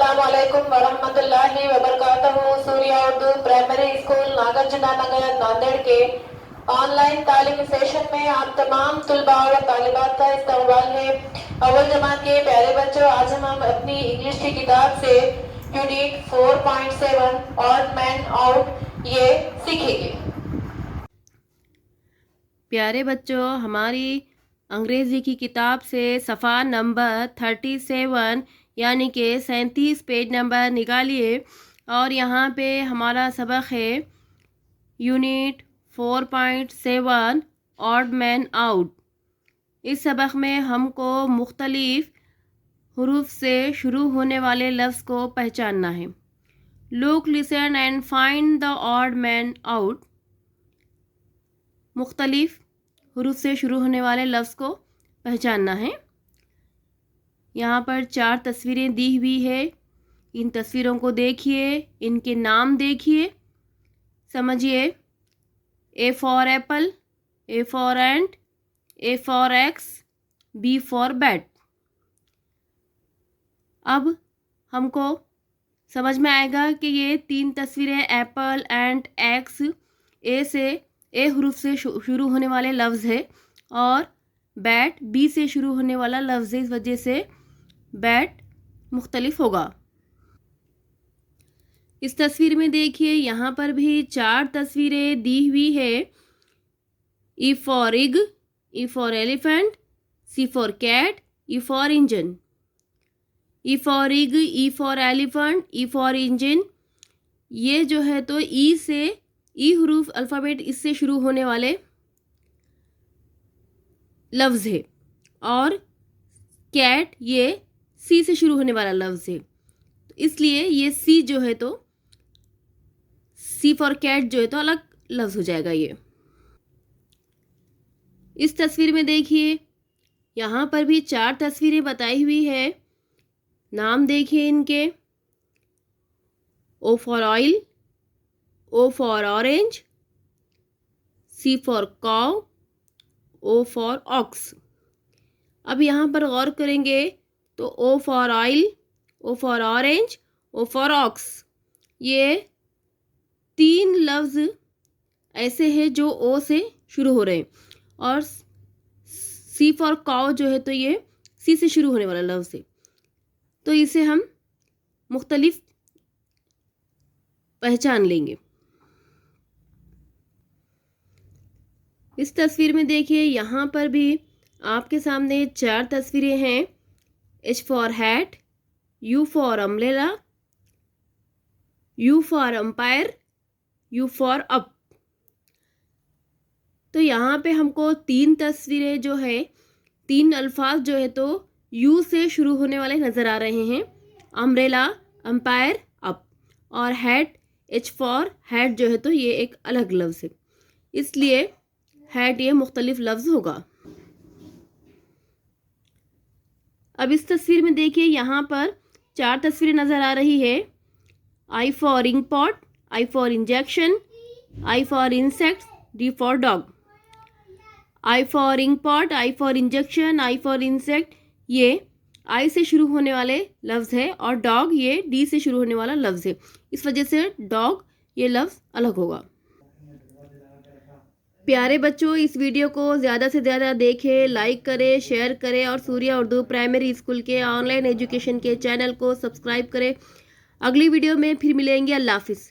अस्सलामुअलैकुम वरहमतुल्लाहि वबरकातुहू। Surya Urdu primary school Nagarjuna नगर नांदेड़ के ऑनलाइन तालीमी सेशन में आप तमाम तुलबा और तालिबात का इस्तकबाल है। अव्वल जमात के प्यारे बच्चों, आज हम अपनी इंग्लिश की किताब से यूनिट 4.7 ऑड मैन आउट ये सीखेंगे। प्यारे बच्चों, हमारी अंग्रेज़ी की किताब से सफ़ा नंबर 37 यानी कि 37 पेज नंबर निकालिए और यहाँ पे हमारा सबक है यूनिट 4.7 ऑड मैन आउट। इस सबक में हमको मुख्तलिफ हुरूफ से शुरू होने वाले लफ्ज़ को पहचानना है। Look, listen and find the odd man out. मुख्तलिफ हुरूफ से शुरू होने वाले लफ्ज़ को पहचानना है। यहाँ पर 4 तस्वीरें दी हुई है। इन तस्वीरों को देखिए, इनके नाम देखिए, समझिए। A for apple, A for ant, A for axe, B for bat. अब हमको समझ में आएगा कि ये 3 तस्वीरें एप्पल, एंट, एक्स ए हुरूफ से शुरू होने वाले लफ्ज़ है और बैट बी से शुरू होने वाला लफ्ज़ है। इस वजह से बैट मुख्तलिफ होगा। इस तस्वीर में देखिए, यहाँ पर भी 4 तस्वीरें दी हुई है। E for egg, E for elephant, C for cat, E for engine. E for egg, E for elephant, E for engine, ये जो है तो ई हुरूफ अल्फ़ाबेट इससे शुरू होने वाले लफ्ज़ है और कैट ये सी से शुरू होने वाला लफ्ज़ है, तो इसलिए ये सी जो है तो सी फॉर कैट जो है तो अलग लफ्ज़ हो जाएगा। ये इस तस्वीर में देखिए, यहाँ पर भी 4 तस्वीरें बताई हुई है। नाम देखिए इनके। O for oil, O for orange, C for cow, O for ox। अब यहाँ पर गौर करेंगे तो O for oil, O for orange, O for ox, ये 3 लफ्ज़ ऐसे हैं जो O से शुरू हो रहे हैं और C for cow जो है तो ये C से शुरू होने वाला लफ्ज़ है, तो इसे हम मुख्तलिफ पहचान लेंगे। इस तस्वीर में देखिए, यहाँ पर भी आपके सामने 4 तस्वीरें हैं। H for hat, U for umbrella, U for empire, U for up. तो यहाँ पे हमको 3 तस्वीरें जो है, 3 अल्फाज जो है तो U से शुरू होने वाले नज़र आ रहे हैं। Umbrella, empire, up. और हैट, H फॉर हैट जो है तो ये एक अलग लफ्ज़ है, इसलिए हैट ये मुख्तलिफ लफ्ज़ होगा। अब इस तस्वीर में देखिए, यहाँ पर 4 तस्वीरें नज़र आ रही है। I for ink pot, I for injection, I for insect, D for dog. I for ink pot, I for injection, I for insect, ये आई से शुरू होने वाले लफ्ज़ है और डॉग ये डी से शुरू होने वाला लफ्ज़ है, इस वजह से डॉग ये लफ्ज़ अलग होगा। प्यारे बच्चों, इस वीडियो को ज़्यादा से ज़्यादा देखें, लाइक करें, शेयर करें और सूर्या उर्दू प्राइमरी स्कूल के ऑनलाइन एजुकेशन के चैनल को सब्सक्राइब करें। अगली वीडियो में फिर मिलेंगे। अल्लाह हाफिज़।